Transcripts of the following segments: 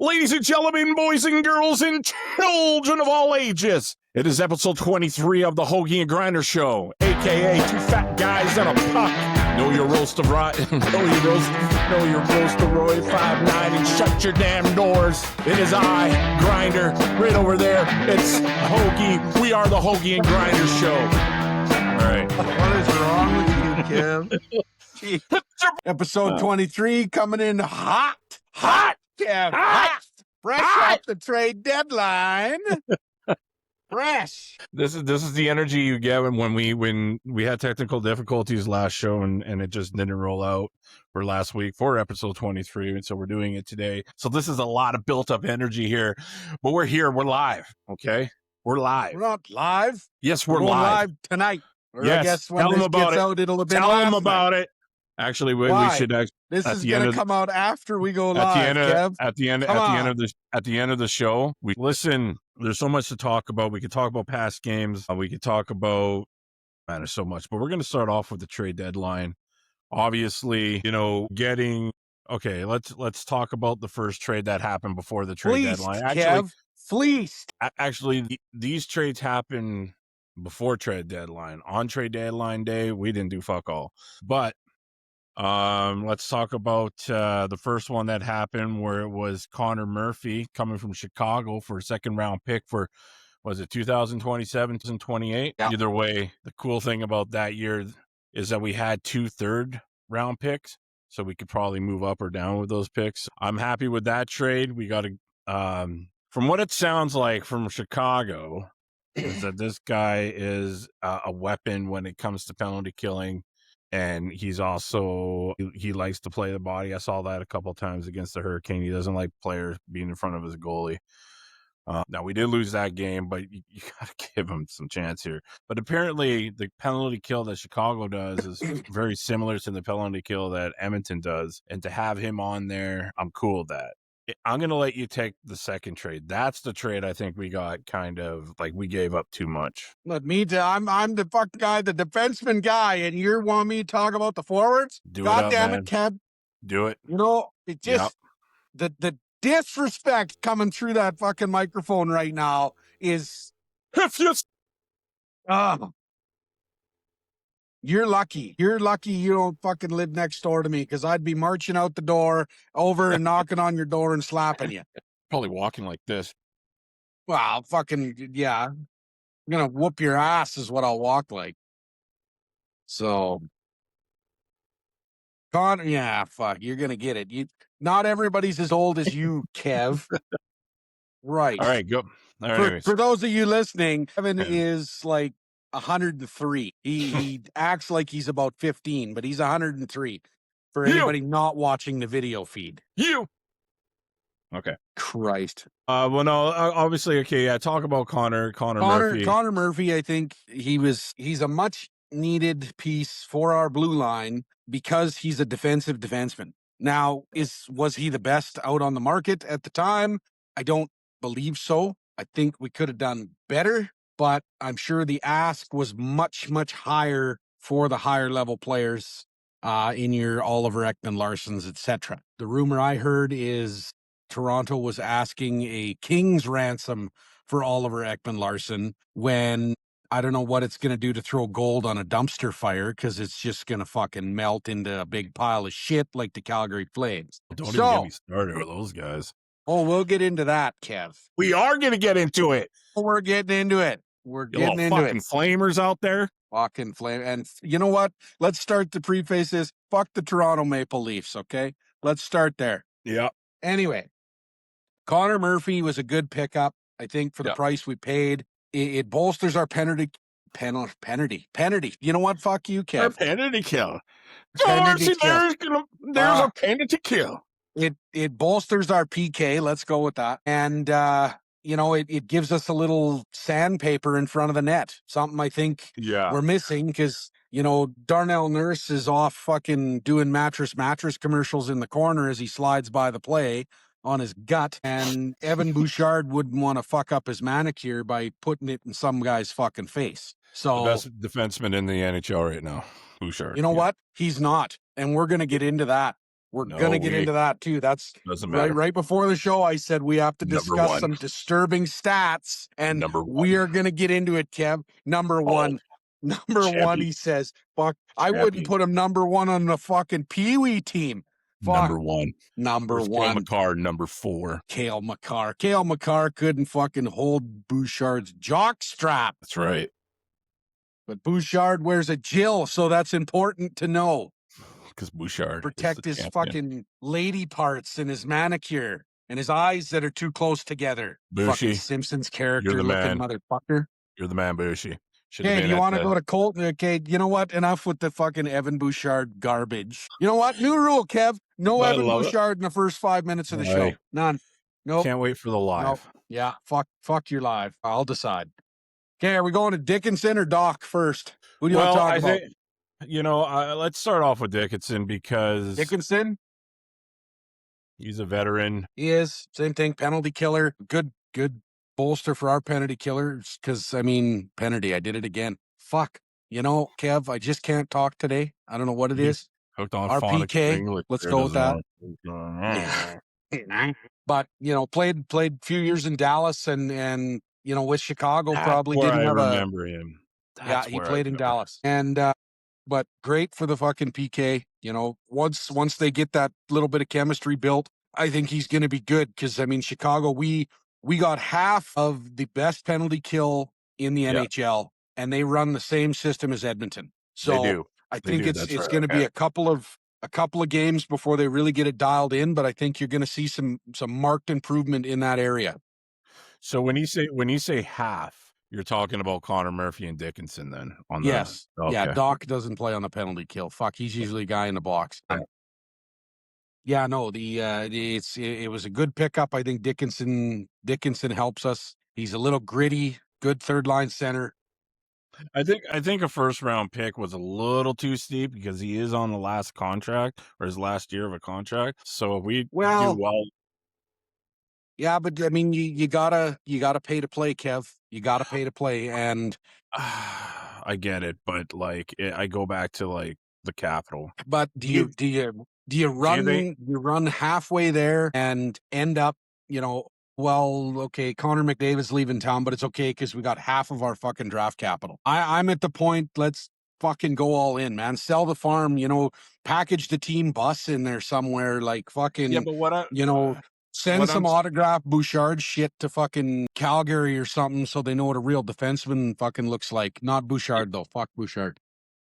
Ladies and gentlemen, boys and girls, and children of all ages, it is episode 23 of the Hougie and Grinder Show, a.k.a. two fat guys and a puck. Know your roast of Roy, know your roast of Roy 5'9", and shut your damn doors. It is I, Grinder, right over there. It's Hougie. We are the Hougie and Grinder Show. All right. What is wrong with you, Kev? Episode 23 coming in hot, Kev, hot. Fresh off the trade deadline. Fresh. This is the energy you get when we had technical difficulties last show and it just didn't roll out for last week for episode 23, and so we're doing it today. So this is a lot of built up energy here, but we're here. We're live. Okay, we're live. We're not live. Yes, we're live tonight. Or yes, I guess when this gets out, it'll have been Tell them last about night. it. Actually, we should. This is going to come out after we go live. At the end of the show, we listen. There's so much to talk about. We could talk about past games. We could talk about, man, there's so much. But we're going to start off with the trade deadline. Obviously, okay. Let's talk about the first trade that happened before the trade deadline. Kev, fleeced. Actually, these trades happen before trade deadline. On trade deadline day, we didn't do fuck all. But let's talk about the first one that happened, where it was Connor Murphy coming from Chicago for a second round pick for, was it 2027 and 28? Yeah. Either way, the cool thing about that year is that we had 2 third-round picks, so we could probably move up or down with those picks. I'm happy with that trade. We got from what it sounds like from Chicago, is that this guy is a weapon when it comes to penalty killing. And he's also, he likes to play the body. I saw that a couple of times against the Hurricane. He doesn't like players being in front of his goalie. Now, we did lose that game, but you got to give him some chance here. But apparently, the penalty kill that Chicago does is very similar to the penalty kill that Edmonton does. And to have him on there, I'm cool with that. I'm going to let you take the second trade. That's the trade I think we got kind of like we gave up too much. Let me I'm the fuck guy, the defenseman guy, and you want me to talk about the forwards? God damn it, Kev. Do it. It just, the disrespect coming through that fucking microphone right now is... You're lucky. You're lucky you don't fucking live next door to me, because I'd be marching out the door over and knocking on your door and slapping you. Probably walking like this. Well, fucking, yeah. I'm going to whoop your ass is what I'll walk like. So, Connor, yeah, fuck, you're going to get it. Not everybody's as old as you, Kev. Right. All right, go. All right, for those of you listening, Kevin is like 103. He acts like he's about 15, but he's 103 for anybody not watching the video feed. Okay. Christ. Well, no, obviously, okay, yeah, talk about Connor Murphy. Connor Murphy, I think he's a much needed piece for our blue line because he's a defensive defenseman. Now, was he the best out on the market at the time? I don't believe so. I think we could have done better, but I'm sure the ask was much, much higher for the higher level players in your Oliver Ekman-Larssons, etc. The rumor I heard is Toronto was asking a king's ransom for Oliver Ekman-Larsson, when I don't know what it's going to do to throw gold on a dumpster fire, because it's just going to fucking melt into a big pile of shit like the Calgary Flames. Don't even get me started with those guys. Oh, we'll get into that, Kev. We are going to get into it. We're getting into it. We're getting into fucking flamers out there. Fucking flame. And you know what? Let's start the preface is fuck the Toronto Maple Leafs, okay? Let's start there. Yeah. Anyway, Connor Murphy was a good pickup, I think, for the price we paid. It bolsters our penalty. You know what? Fuck you, Kev. Our penalty kill. There's a penalty kill. It bolsters our PK. Let's go with that. And, it gives us a little sandpaper in front of the net. Something I think we're missing, because, Darnell Nurse is off fucking doing mattress commercials in the corner as he slides by the play on his gut. And Evan Bouchard wouldn't want to fuck up his manicure by putting it in some guy's fucking face. So the best defenseman in the NHL right now, Bouchard. You know what? He's not. And we're going to get into that. We're No, gonna get into that too. That's doesn't matter. right before the show. I said we have to Number discuss one. some disturbing stats, and Number we one. are gonna get into it, Kev. Number Oh, one. Number one, champion. he says, fuck, I wouldn't Champion. put him number one on the fucking Pee Wee team. Fuck. Number one. Number Where's Cale one. McCarr, number 4. Cale McCarr. Cale McCarr couldn't fucking hold Bouchard's jock strap. That's right. But Bouchard wears a Jill, so that's important to know. Because Bouchard Protect is his the champion. fucking lady parts and his manicure and his eyes that are too close together. Fucking Bushi, Simpsons you're character the looking man. motherfucker. You're the man, Bushi. Should have Okay, been do you at want to the- go to Colton? Okay, you know what? Enough with the fucking Evan Bouchard garbage. You know what? New rule, Kev. No I Evan love it. Bouchard in the first 5 minutes of the show. Right. None. Nope. Can't wait for the live. Nope. Yeah. Fuck your live. I'll decide. Okay, are we going to Dickinson or Doc first? Who do you want to talk about? Think, let's start off with Dickinson because Dickinson? he's a veteran. He is. Same thing. Penalty killer. Good bolster for our penalty killers. Because, I mean, penalty. I did it again. Fuck. You know, Kev, I just can't talk today. I don't know what it is. Hooked on Our phonics PK. English. Let's There go with that. doesn't But, you know, played a few years in Dallas and with Chicago. That's probably where didn't I have remember him. Yeah, he played in Dallas. And but great for the fucking PK. You know, once they get that little bit of chemistry built, I think he's going to be good. Because I mean, Chicago, we got half of the best penalty kill in the NHL, and they run the same system as Edmonton. So They do. I think do. it's That's right. going to be a couple of games before they really get it dialed in. But I think you're going to see some marked improvement in that area. So when you say half, you're talking about Connor Murphy and Dickinson then on the Yes. Okay. Yeah, Doc doesn't play on the penalty kill. Fuck, he's usually a guy in the box. Yeah, no, it was a good pickup. I think Dickinson helps us. He's a little gritty, good third line center. I think a first round pick was a little too steep because he is on the last contract or his last year of a contract. So if we do well. Yeah, but I mean, you gotta pay to play, Kev. You gotta pay to play, and I get it, but like I go back to like the Capital. But do you run halfway there and end up, well, okay, Connor McDavid's leaving town, but it's okay because we got half of our fucking draft capital. I'm at the point. Let's fucking go all in, man. Sell the farm. Package the team bus in there somewhere, like fucking. Yeah, but send some autograph Bouchard shit to fucking Calgary or something so they know what a real defenseman fucking looks like. Not Bouchard, though. Fuck Bouchard.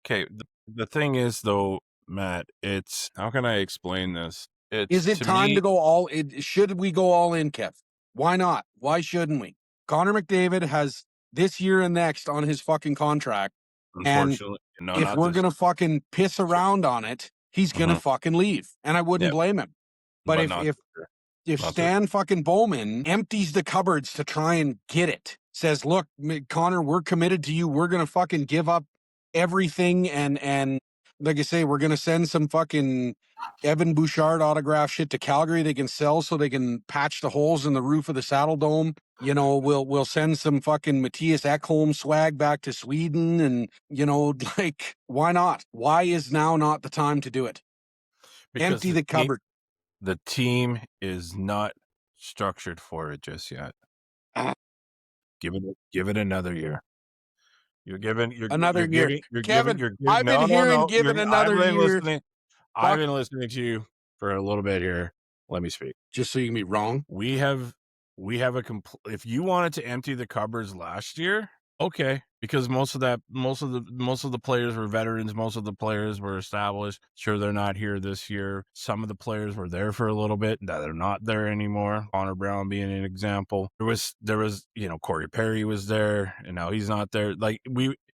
Okay. The thing is, though, Matt, it's how can I explain this? Is it time to go all in? Should we go all in, Kev? Why not? Why shouldn't we? Connor McDavid has this year and next on his fucking contract. Unfortunately, and if we're going to fucking piss around on it, he's going to fucking leave. And I wouldn't blame him. But if Stan fucking Bowman empties the cupboards to try and get it, says, look, Connor, we're committed to you. We're going to fucking give up everything. And like I say, we're going to send some fucking Evan Bouchard autograph shit to Calgary they can sell so they can patch the holes in the roof of the Saddle Dome. We'll send some fucking Matthias Ekholm swag back to Sweden. And, why not? Why is now not the time to do it? Because empty the cupboard. The team is not structured for it just yet. Give it another year. You're giving another year. Kevin, I've been hearing given another year. I've been listening to you for a little bit here. Let me speak. Just so you can be wrong. We have a if you wanted to empty the cupboards last year, okay, because most of the players were veterans, most of the players were established. Sure, they're not here this year. Some of the players were there for a little bit, that they're not there anymore. Connor Brown being an example. There was Corey Perry was there, and now he's not there. Like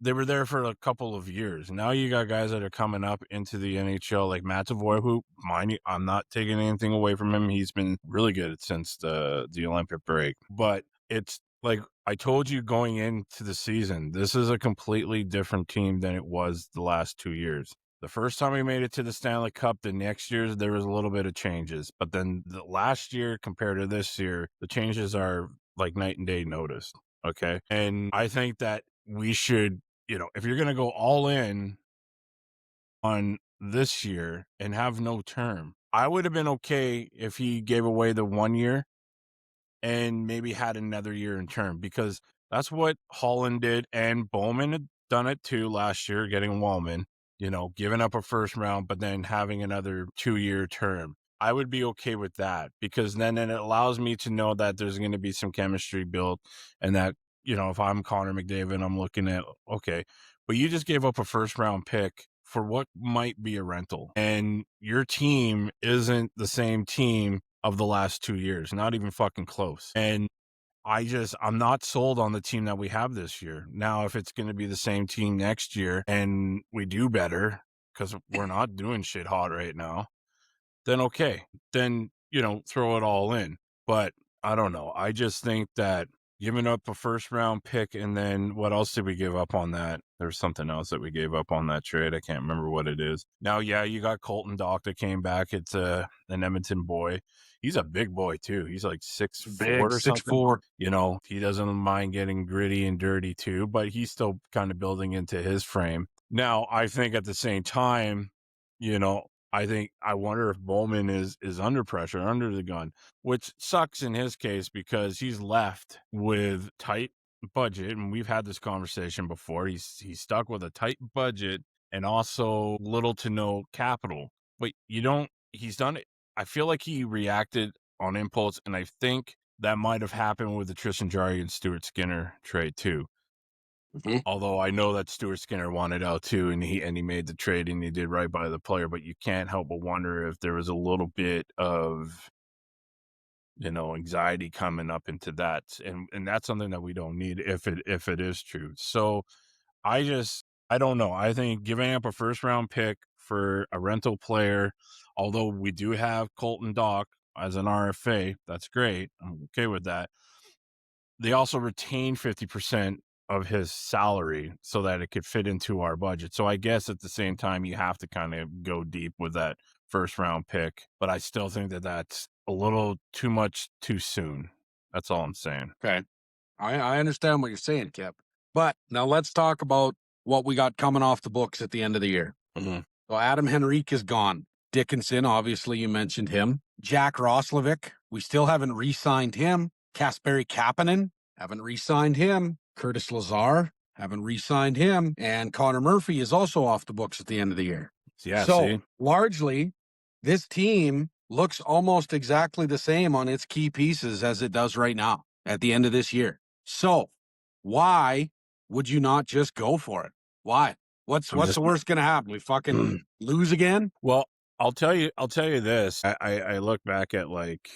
they were there for a couple of years. Now you got guys that are coming up into the NHL, like Matt Savoy, who, mind you, I'm not taking anything away from him. He's been really good since the Olympic break. But it's like I told you going into the season, this is a completely different team than it was the last 2 years. The first time we made it to the Stanley Cup, the next year, there was a little bit of changes. But then the last year compared to this year, the changes are like night and day noticed. Okay. And I think that we should, if you're going to go all in on this year and have no term. I would have been okay if he gave away the 1 year and maybe had another year in term, because that's what Holland did, and Bowman had done it too last year, getting Wallman, giving up a first round, but then having another 2-year term. I would be okay with that, because then it allows me to know that there's going to be some chemistry built, and that, if I'm Connor McDavid, I'm looking at, okay, but you just gave up a first round pick for what might be a rental, and your team isn't the same team of the last 2 years, not even fucking close. And I'm not sold on the team that we have this year. Now, if it's going to be the same team next year and we do better, because we're not doing shit hot right now, then okay. Then, throw it all in. But I don't know. I just think that giving up a first round pick, and then what else did we give up on that? There's something else that we gave up on that trade. I can't remember what it is. Now, yeah, you got Colton Dock that came back. It's an Edmonton boy. He's a big boy too. He's like 6'4" Big or six something. four. He doesn't mind getting gritty and dirty too, but he's still kind of building into his frame. Now, I think at the same time, I wonder if Bowman is under pressure, under the gun, which sucks in his case because he's left with tight budget, and we've had this conversation before. He's stuck with a tight budget and also little to no capital. But he's done it. I feel like he reacted on impulse, and I think that might have happened with the Tristan Jarry and Stuart Skinner trade too. Mhm. Although I know that Stuart Skinner wanted out too, and he made the trade and he did right by the player, but you can't help but wonder if there was a little bit of, anxiety coming up into that. And that's something that we don't need if it is true. So I don't know. I think giving up a first round pick for a rental player, although we do have Colton Dock as an RFA, that's great. I'm okay with that. They also retain 50% of his salary so that it could fit into our budget. So I guess at the same time, you have to kind of go deep with that first round pick. But I still think that that's a little too much too soon. That's all I'm saying. Okay. I understand what you're saying, Kev. But now let's talk about what we got coming off the books at the end of the year. Mhm. So Adam Henrique is gone. Dickinson, obviously, you mentioned him. Jack Roslovic, we still haven't re-signed him. Kasperi Kapanen, haven't re-signed him. Curtis Lazar, haven't re-signed him. And Connor Murphy is also off the books at the end of the year. Yeah, So see? largely, this team looks almost exactly the same on its key pieces as it does right now at the end of this year. So why would you not just go for it? Why? What's I'm just the worst gonna happen? We fucking lose again? well, I'll tell you this. I look back at, like,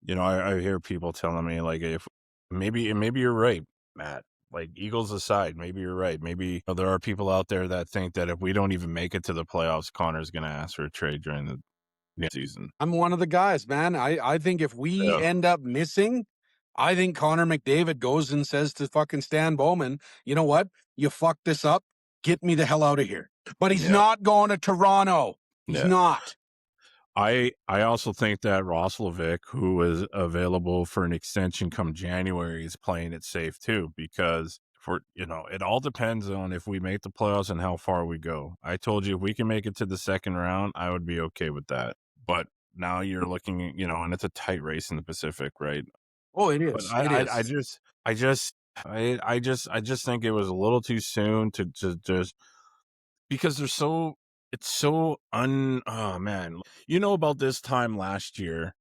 I hear people telling me, like, if maybe you're right, Matt. Like, Eagles aside, maybe you're right. Maybe there are people out there that think that if we don't even make it to the playoffs, Connor's going to ask for a trade during the season. I'm one of the guys, man. I think if we Yeah. end up missing, I think Connor McDavid goes and says to fucking Stan Bowman, you know what? You fucked this up. Get me the hell out of here. But he's Yeah. not going to Toronto. He's Yeah. not. I also think that Roslovic, who is available for an extension come January, is playing it safe too, because it all depends on if we make the playoffs and how far we go. I told you if we can make it to the second round, I would be okay with that. But now you're looking, and it's a tight race in the Pacific, right? Oh, it But is. It is. I just think it was a little too soon to just because it's so oh man. About this time last year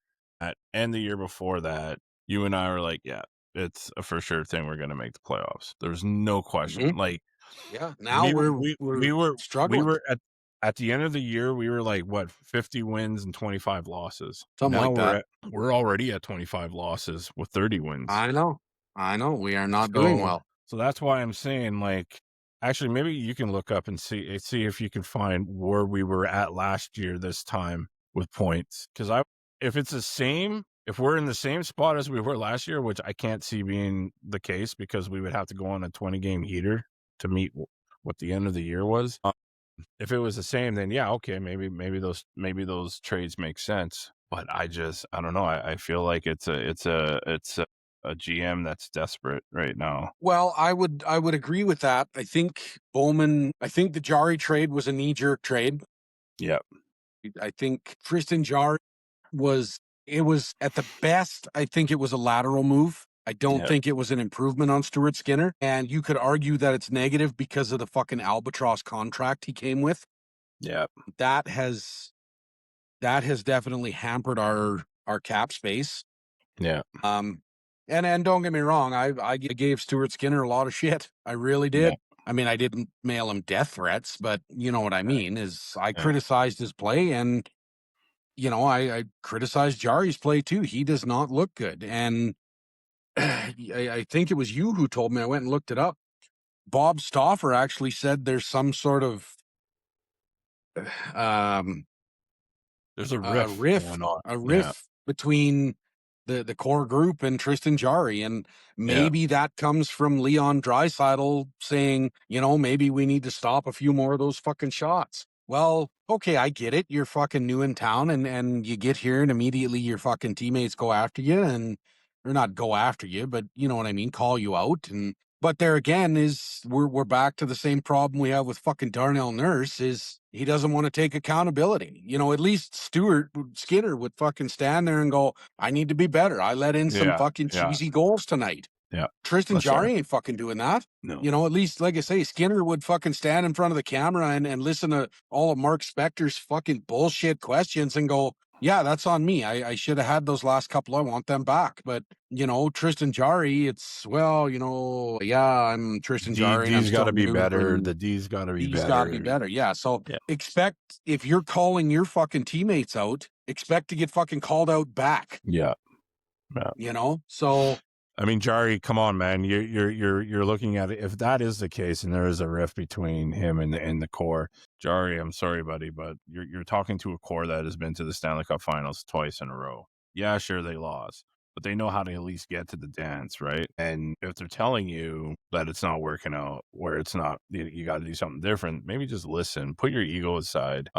and the year before that, you and I were like, yeah, it's a for sure thing we're gonna make the playoffs. There's no question. Mhm. Like Yeah. Now we were we're we we're we were we struggling. were at the end of the year, we were like what 50 wins and 25 losses. Something Now like that. we're already at 25 losses with 30 wins. I know. I know. We are not doing So well. so that's why I'm saying, like, actually, maybe you can look up and see if you can find where we were at last year this time with points. Because if it's the same, if we're in the same spot as we were last year, which I can't see being the case because we would have to go on a 20-game heater to meet what the end of the year was. If it was the same, then yeah, okay, maybe those trades make sense. But I don't know. I feel like it's a a GM that's desperate right now. Well, I would agree with that. I think the Jari trade was a knee-jerk trade. Yep. I think Tristan Jari was at the best, I think it was a lateral move. I don't Yep. think it was an improvement on Stuart Skinner. And you could argue that it's negative because of the fucking albatross contract he came with. Yep. That has definitely hampered our cap space. Yeah. And don't get me wrong, I gave Stuart Skinner a lot of shit. I really Yeah. did. I mean, I didn't mail him death threats, but you know what I mean, is I Yeah. criticized his play, and I criticized Jari's play too. He does not look good. And I think it was you who told me, I went and looked it up. Bob Stauffer actually said there's some sort of um There's a a riff riff, going on. a Yeah. riff between the core group and Tristan Jari, and Yeah. maybe that comes from Leon Draisaitl saying, maybe we need to stop a few more of those fucking shots. Well, okay, I get it. You're fucking new in town, and you get here, and immediately your fucking teammates go after you, and or not go after you, but you know what I mean, call you out. And but there again is we're back to the same problem we have with fucking Darnell Nurse, is he doesn't want to take accountability. At least Stuart Skinner would fucking stand there and go, I need to be better. I let in some Yeah. fucking Yeah. cheesy goals tonight. Yeah. Tristan That's fair. Jari ain't fucking doing that. No. At least, like I say, Skinner would fucking stand in front of the camera and listen to all of Mark Spector's fucking bullshit questions and go, yeah, that's on me. I should have had those last couple. I want them back. But, Tristan Jari, it's, yeah, I'm Tristan Jari and I'm D's got still to be new. better. And The D's got to be he's got to be better. better. Yeah. So Yeah. expect, if you're calling your fucking teammates out, expect to get fucking called out back. Yeah. So I mean, Jari, come on, man. You're looking at it. If that is the case, and there is a rift between him and the core, Jari, I'm sorry, buddy, but you're talking to a core that has been to the Stanley Cup Finals twice in a row. Yeah, sure, they lost, but they know how to at least get to the dance, right? And if they're telling you that it's not working out, where it's not, you got to do something different. Maybe just listen. Put your ego aside,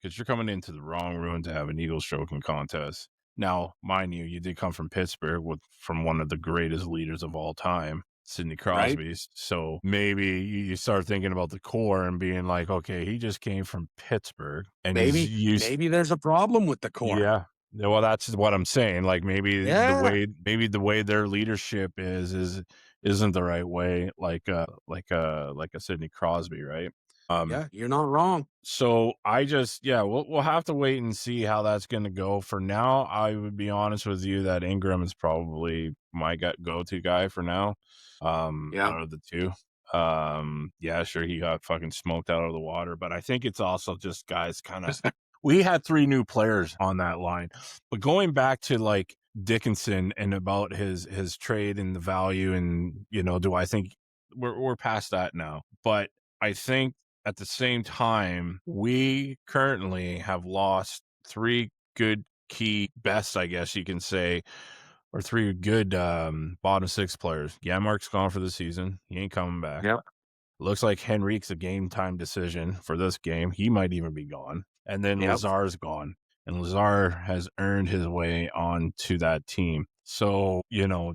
because you're coming into the wrong room to have an ego stroking contest. Now, mind you, you did come from Pittsburgh from one of the greatest leaders of all time, Sidney right. Crosby. So maybe you start thinking about the core and being like, okay, he just came from Pittsburgh and he's used. Maybe there's a problem with the core. Yeah. Well, that's what I'm saying. Like maybe Yeah. the way their leadership isn't the right way, like a Sidney Crosby, right? Yeah, you're not wrong. So we'll have to wait and see how that's going to go. For now, I would be honest with you that Ingram is probably my go-to guy for now. Out of the two. Yeah, sure, he got fucking smoked out of the water, but I think it's also just guys kind of. We had 3 new players on that line, but going back to like Dickinson and about his trade and the value, and do I think we're past that now? But I think at the same time, we currently have lost 3 good key best, I guess you can say, or 3 good bottom 6 players. Mark's gone for the season. He ain't coming back. Yep. Looks like Henrique's a game time decision for this game. He might even be gone. And then Lazar's gone. And Lazar has earned his way onto that team. So,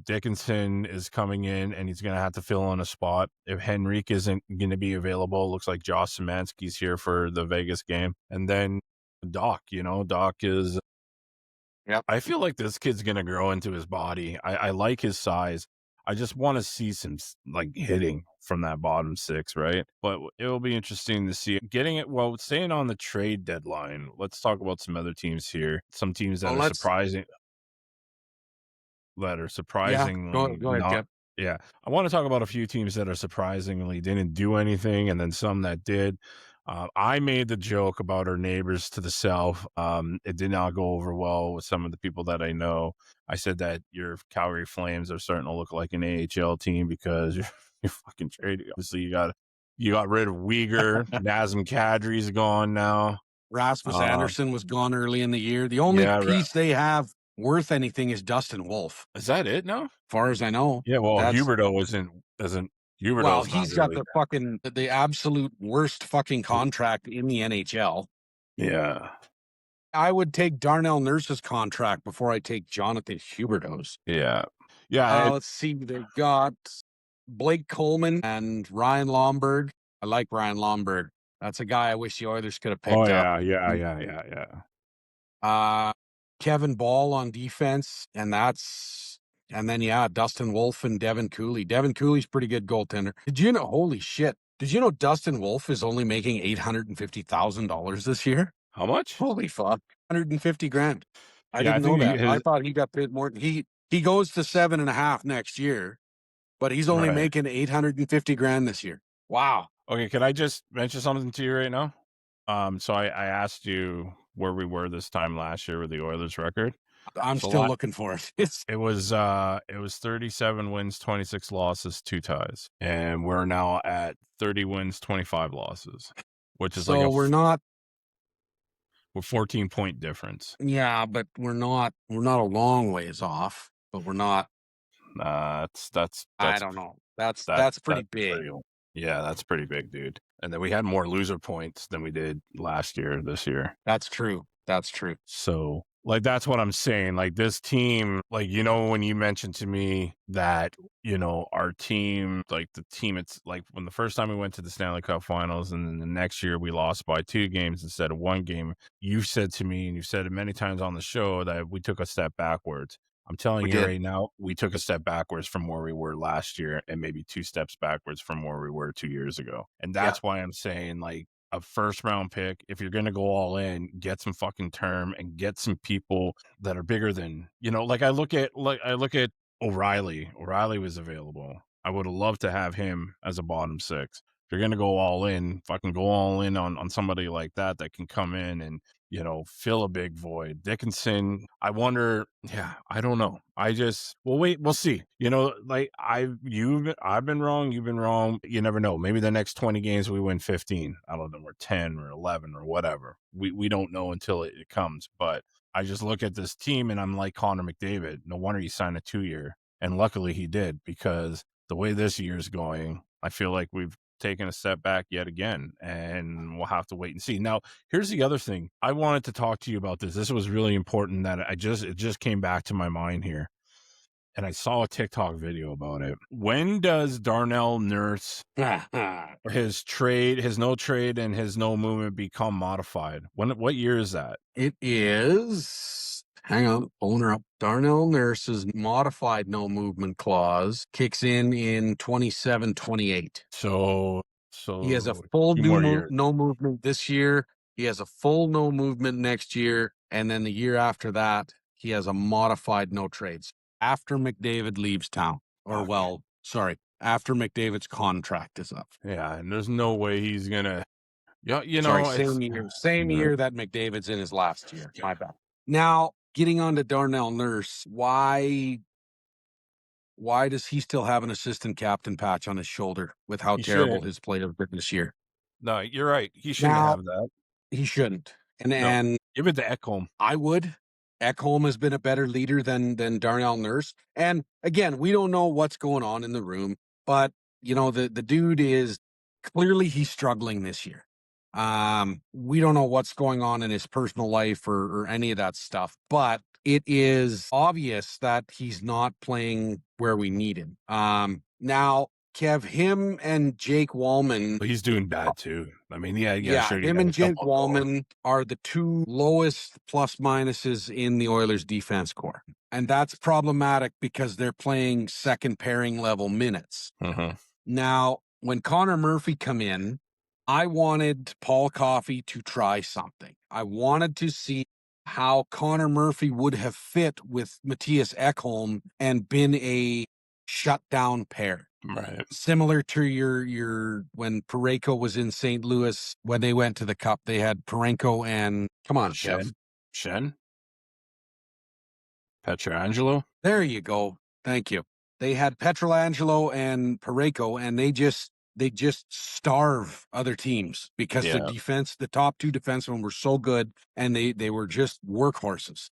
Dickinson is coming in and he's going to have to fill in a spot. If Henrique isn't going to be available, looks like Josh Szymanski's here for the Vegas game. And then Doc is. Yep. I feel like this kid's going to grow into his body. I like his size. I just want to see some like hitting from that bottom 6, right? But it'll be interesting to see getting it. Well, staying on the trade deadline, let's talk about some other teams here. Some teams that are surprising. Surprisingly go ahead, Kev. Yeah. I want to talk about a few teams that are surprisingly didn't do anything, and then some that did. I made the joke about our neighbors to the south. It did not go over well with some of the people that I know. I said that your Calgary Flames are starting to look like an AHL team because you're fucking trading. Obviously, you got rid of Uyghur. Nazem Kadri's gone now. Rasmus Anderson was gone early in the year. The only piece they have worth anything is Dustin Wolf. Is that it now? Far as I know. Yeah, well, Huberdeau isn't. Well, he's got the absolute worst fucking contract in the NHL. Yeah. I would take Darnell Nurse's contract before I take Jonathan Huberdeau's. Yeah. Yeah, Let's see. They got Blake Coleman and Ryan Lomberg. I like Ryan Lomberg. That's a guy I wish the Oilers could have oh picked up. yeah. Uh, Kevin Ball on defense, and then Dustin Wolf and Devin Cooley. Devin Cooley's pretty good goaltender. Did you know? Holy shit! Did you know Dustin Wolf is only making $850,000 this year? How much? Holy fuck, 150 grand. I Yeah, I didn't know think that. I his thought he got paid more. He goes to 7.5 next year, but he's only right. making 850 grand this year. Wow. Okay, can I just mention something to you right now? So I asked you where we were this time last year with the Oilers record. I'm So still looking for it. it was 37 wins, 26 losses, 2 ties. And we're now at 30 wins, 25 losses, which is like So we're not. a 14-point difference. Yeah, but we're not a long ways off, but we're not. I don't know. That's pretty That's big. pretty yeah, that's pretty big, dude. And then we had more loser points than we did last year, this year. That's true. That's true. So, like, that's what I'm saying. Like, this team, like, when you mentioned to me that, our team, like, the team, it's like when the first time we went to the Stanley Cup finals and then the next year we lost by 2 games instead of 1 game, you said to me, and you've said it many times on the show, that we took a step backwards. I'm telling We you did. right now, we took a step backwards from where we were last year and maybe 2 steps backwards from where we were 2 years ago. And Yeah. that's why I'm saying, like, a first round pick, if you're going to go all in, get some fucking term and get some people that are bigger than, like I look at O'Reilly. O'Reilly was available. I would have loved to have him as a bottom 6. If you're going to go all in, fucking go all in on somebody like that can come in and, fill a big void. Dickinson, I wonder, I don't know. We'll wait, we'll see. Like I've been wrong, you've been wrong. You never know. Maybe the next 20 games we win 15. I don't know, or 10 or 11 or whatever. We don't know until it comes. But I just look at this team and I'm like Connor McDavid. No wonder he signed a 2-year. And luckily he did, because the way this year's going, I feel like we've taken a step back yet again, and we'll have to wait and see. Now, here's the other thing. I wanted to talk to you about this. This was really important that it just came back to my mind here. And I saw a TikTok video about it. When does Darnell Nurse his no trade and his no movement become modified? What year is that? It is. Hang on, pulling her up. Darnell Nurse's modified no movement clause kicks in 27-28. So He has a full 2 more years. no movement this year. He has a full no movement next year, and then the year after that, he has a modified no trades after McDavid leaves town. Or Okay. after McDavid's contract is up. Yeah, and there's no way he's gonna. Yeah, Same year that McDavid's in his last year. My bad. Now, getting on to Darnell Nurse, why does he still have an assistant captain patch on his shoulder with how He terrible shouldn't. his play has been this year? No, you're right. He shouldn't Now, have that. he shouldn't. And No, and give it to Ekholm. I would. Ekholm has been a better leader than Darnell Nurse. And again, we don't know what's going on in the room, but the dude is clearly he's struggling this year. We don't know what's going on in his personal life or any of that stuff, but it is obvious that he's not playing where we need him. Now, Kev, him and Jake Wallman. But he's doing bad too. I mean, sure. Him and Jake Wallman are the 2 lowest plus minuses in the Oilers defense core. And that's problematic because they're playing second pairing level minutes. Uh-huh. Now, when Connor Murphy come in, I wanted Paul Coffey to try something. I wanted to see how Connor Murphy would have fit with Matthias Ekholm and been a shutdown pair. Right. Similar to your when Parayko was in St. Louis when they went to the Cup, they had Parayko and Kev. Shen? Pietrangelo? There you go. Thank you. They had Pietrangelo and Parayko, and they just starve other teams because the top 2 defensemen were so good, and they were just workhorses.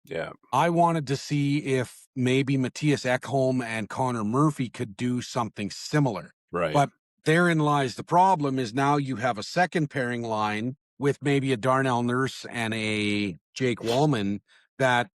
Yeah. I wanted to see if maybe Matthias Ekholm and Connor Murphy could do something similar. Right. But therein lies the problem, is now you have a second pairing line with maybe a Darnell Nurse and a Jake Wallman that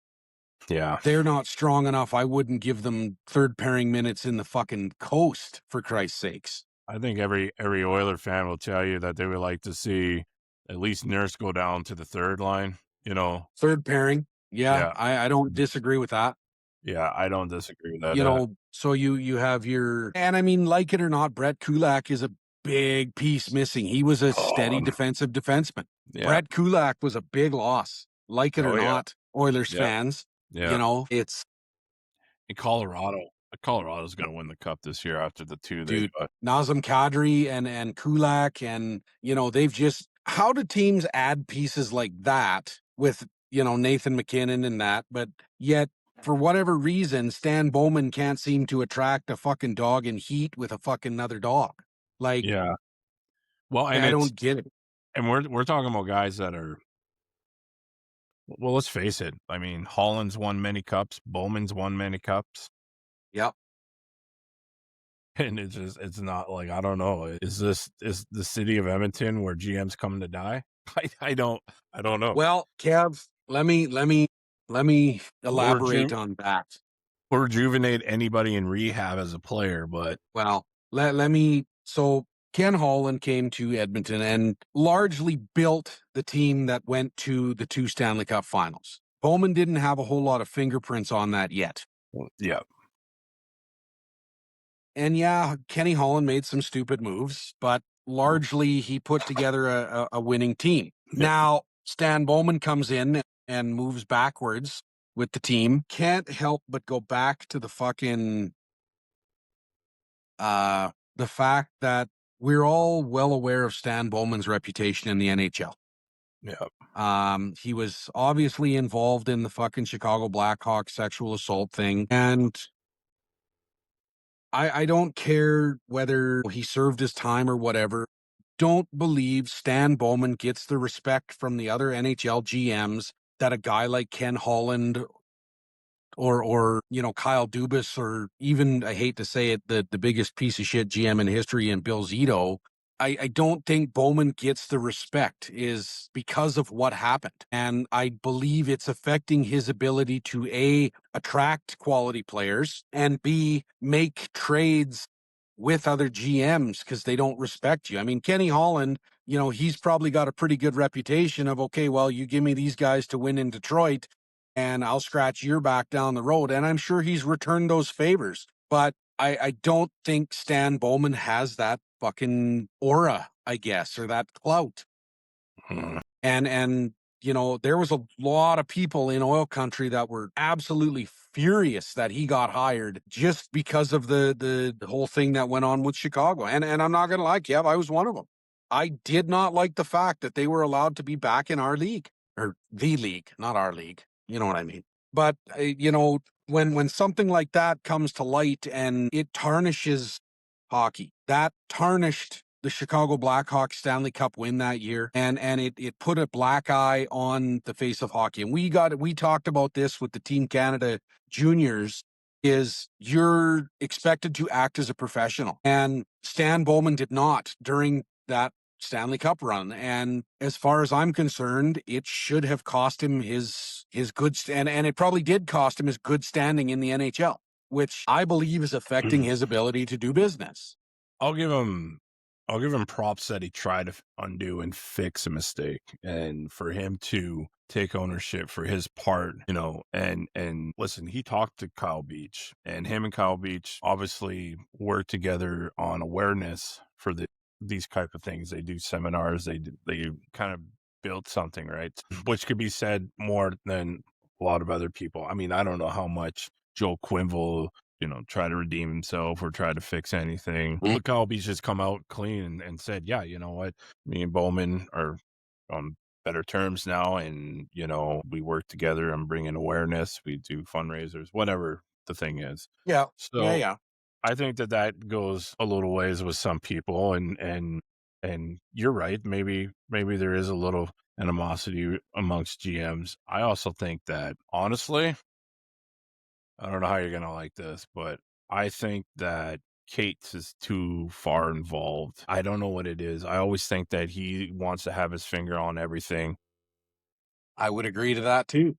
Yeah. They're not strong enough. I wouldn't give them third pairing minutes in the fucking coast, for Christ's sakes. I think every Oiler fan will tell you that they would like to see at least Nurse go down to the third line, you know? Third pairing. Yeah, Yeah. I don't disagree with that. Yeah, I don't disagree with that. You know, so you have your, and I mean, like it or not, Brett Kulak is a big piece missing. He was a steady Oh, defensive defenseman. yeah. Brett Kulak was a big loss. Like it or Oh, yeah. not, Oilers Yeah. fans, Yeah. it's In Colorado's gonna win the cup this year after the 2 they dude, got. Nazem Kadri and Kulak, and they've just, how do teams add pieces like that with Nathan McKinnon and that, but yet for whatever reason Stan Bowman can't seem to attract a fucking dog in heat with a fucking another dog. Like, Yeah. Well, and I it's don't get it. and we're talking about guys that are, well, let's face it. I mean, Holland's won many cups, Bowman's won many cups, Yep. and it's not like, I don't know. Is the city of Edmonton where GM's coming to die? I don't know. Well, Kev, let me Or elaborate on that. rejuvenate anybody in rehab as a player, but Well, let me. So Ken Holland came to Edmonton and largely built the team that went to the 2 Stanley Cup finals. Bowman didn't have a whole lot of fingerprints on that yet. yeah. And yeah, Kenny Holland made some stupid moves, but largely he put together a winning team. Yeah. Now, Stan Bowman comes in and moves backwards with the team. Can't help but go back to the fucking the fact that we're all well aware of Stan Bowman's reputation in the NHL. Yeah. He was obviously involved in the fucking Chicago Blackhawks sexual assault thing, and I don't care whether he served his time or whatever. Don't believe Stan Bowman gets the respect from the other NHL GMs that a guy like Ken Holland or Kyle Dubas, or even, I hate to say it, the biggest piece of shit GM in history and Bill Zito. I don't think Bowman gets the respect is because of what happened. And I believe it's affecting his ability to A, attract quality players, and B, make trades with other GMs because they don't respect you. I mean, Kenny Holland, he's probably got a pretty good reputation of, okay, well, you give me these guys to win in Detroit and I'll scratch your back down the road. And I'm sure he's returned those favors. But I don't think Stan Bowman has that fucking aura, I guess, or that clout. Hmm. And there was a lot of people in oil country that were absolutely furious that he got hired just because of the whole thing that went on with Chicago. And I'm not gonna lie, Kev, I was one of them. I did not like the fact that they were allowed to be back in our league, or the league, not our league. You know what I mean? But when something like that comes to light and it tarnishes hockey, that tarnished the Chicago Blackhawks Stanley Cup win that year, and it put a black eye on the face of hockey. And we talked about this with the Team Canada juniors, is you're expected to act as a professional, and Stan Bowman did not during that Stanley Cup run. And as far as I'm concerned, it should have cost him his good and it probably did cost him his good standing in the NHL, which I believe is affecting his ability to do business. I'll give him props that he tried to undo and fix a mistake, and for him to take ownership for his part, and listen, he talked to Kyle Beach, and him and Kyle Beach obviously work together on awareness for these type of things. They do seminars, they kind of build something, right? Which could be said more than a lot of other people. I mean, I don't know how much Joe Quinville try to redeem himself or try to fix anything. Mhm. Look, Albie's just come out clean and said, yeah, you know what? Me and Bowman are on better terms now. And, we work together and bring in awareness. We do fundraisers, whatever the thing is. Yeah, So yeah. I think that goes a little ways with some people. And you're right. Maybe there is a little animosity amongst GMs. I also think that, honestly, I don't know how you're gonna like this, but I think that Cates is too far involved. I don't know what it is. I always think that he wants to have his finger on everything. I would agree to that too.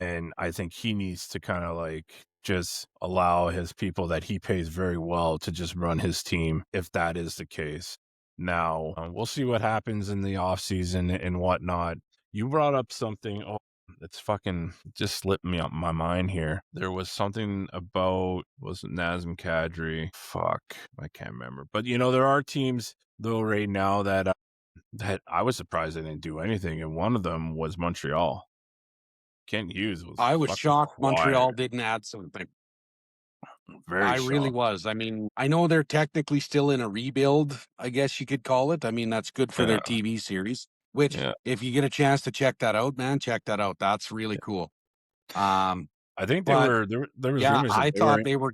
And I think he needs to kind of like just allow his people that he pays very well to just run his team if that is the case. Now, we'll see what happens in the offseason and whatnot. You brought up something. Oh, it's fucking just slipped me up my mind here. There was something about, was it Nazem Kadri? Fuck, I can't remember. But there are teams though right now that I was surprised they didn't do anything, and one of them was Montreal. Kent Hughes was I was fucking shocked quiet. Montreal didn't add something. Very I really shocked. was. I mean, I know they're technically still in a rebuild, I guess you could call it. I mean, that's good for their Yeah, TV series, which yeah. if you get a chance to check that out, man, check that out. That's really cool. Um, I think they but were there was yeah, rumors that they were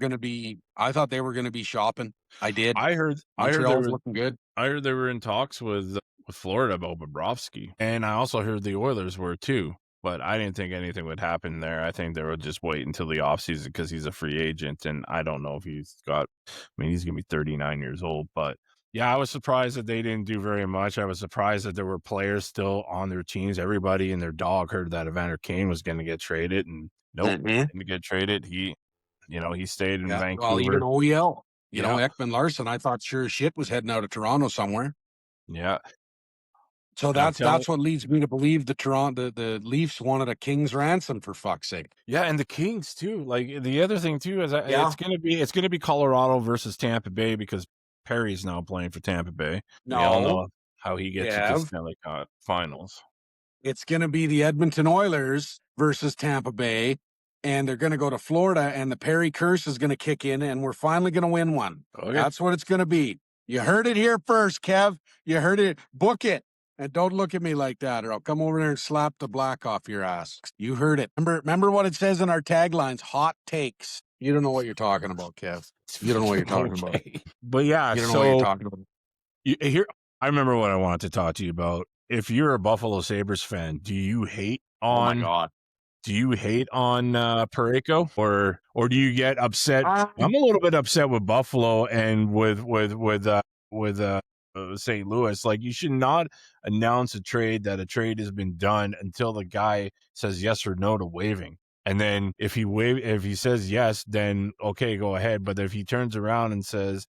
I thought they were gonna be shopping. I did. I heard Montreal's looking good. they were in talks with Florida about Bobrovsky, and I also heard the Oilers were too, but I didn't think anything would happen there. I think they would just wait until the offseason because he's a free agent, and I don't know if he's got. I mean, he's gonna be 39 years old, but yeah, I was surprised that they didn't do very much. I was surprised that there were players still on their teams. Everybody and their dog heard that Evander Kane was going to get traded, and nope, Mhm. didn't get traded. He stayed in Yeah. Well, even Vancouver. OEL, Yeah, Ekman Larson, I thought sure as shit was heading out of Toronto somewhere. yeah. So And I'm that's telling that's what leads me to believe the Leafs wanted a king's ransom for fuck's sake. Yeah, and the Kings too. Like the other thing too is Yeah. it's gonna be Colorado versus Tampa Bay because Perry's now playing for Tampa Bay. We all No, know how he gets you to Kev. Stanley Cup Finals. It's going to be the Edmonton Oilers versus Tampa Bay, and they're going to go to Florida, and the Perry curse is going to kick in, and we're finally going to win one. Okay. That's what it's going to be. You heard it here first, Kev. You heard it. Book it. And don't look at me like that, or I'll come over there and slap the black off your ass. You heard it. Remember what it says in our taglines: hot takes. You don't know what you're talking about, Kev. You don't know what you're talking about. Okay. But yeah, You don't know what you're so talking about. here I remember what I wanted to talk to you about. If you're a Buffalo Sabres fan, do you hate Oh my on God. Parayko, or do you get upset? I'm a little bit upset with Buffalo and with St. Louis. Like, you should not announce a trade has been done until the guy says yes or no to waiving. And then if he says yes, then okay, go ahead. But if he turns around and says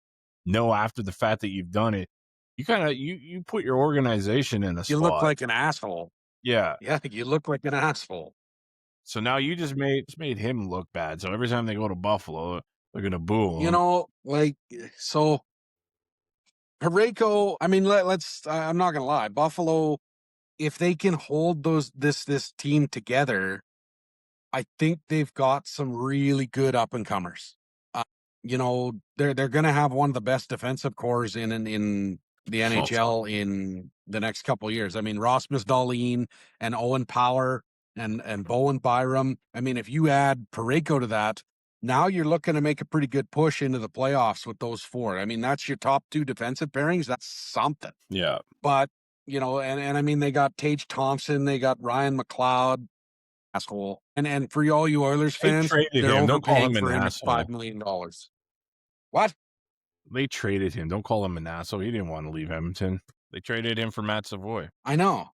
no after the fact that you've done it, you kind of you put your organization in a You look spot. like an asshole. Yeah. Yeah, you look like an asshole. So now you just made him look bad. So every time they go to Buffalo, they're gonna boo him. So Pareko, I mean, let's. I'm not gonna lie, Buffalo, if they can hold this team together, I think they've got some really good up and comers. They're gonna have one of the best defensive cores in the NHL in the next couple of years. I mean, Rasmus Dahlin and Owen Power and Bowen Byram. I mean, if you add Pareko to that, now you're looking to make a pretty good push into the playoffs with those four. I mean, that's your top two defensive pairings. That's something. Yeah. But and I mean, they got Tage Thompson, they got Ryan McLeod, asshole, and for all you Oilers They fans, traded they're him. Don't call overpaying him for an him at asshole. $5 million. What? They traded him. Don't call him an asshole. He didn't want to leave Edmonton. They traded him for Matt Savoy. I know.